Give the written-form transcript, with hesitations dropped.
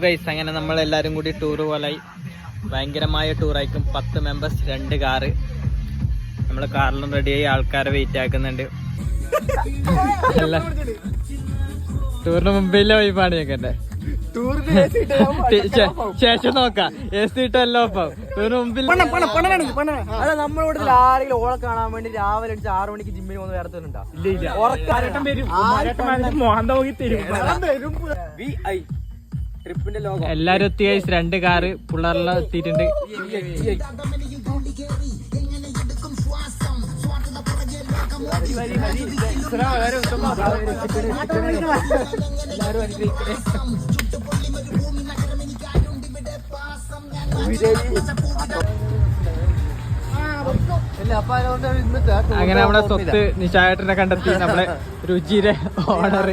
Guys, അങ്ങനെ നമ്മൾ എല്ലാരും കൂടി ടൂർ പോലായി. ഭയങ്കരമായ ടൂറായിരിക്കും. 10 മെമ്പേഴ്സ്, 2 കാറ്. നമ്മള് കാറിലും റെഡിയായി ആൾക്കാരെ വെയിറ്റ് ആക്കുന്നുണ്ട്. ടൂറിന് മുമ്പിലെ വൈബാണ് ഞങ്ങന്റെ. ശേഷം നോക്കാം. AC ഇട്ടല്ലോ. ടൂറിന് മുമ്പിൽ നമ്മളിവിടെ ആരെങ്കിലും ഓളെ കാണാൻ വേണ്ടി രാവിലെ 6 മണിക്ക് ജിമ്മിന് പോകുന്ന വേറെ തന്നെ ട്രിപ്പിന്റെ ലോകം. എല്ലാരും എത്തി ഗൈസ്. 2 കാറ് പിള്ളേരെല്ലാം എത്തിയിട്ടുണ്ട്. അങ്ങനെ നമ്മുടെ സ്വത്ത് നിശായേട്ടനെ കണ്ടെത്തി. നമ്മളെ രുചിയുടെ ഓണർ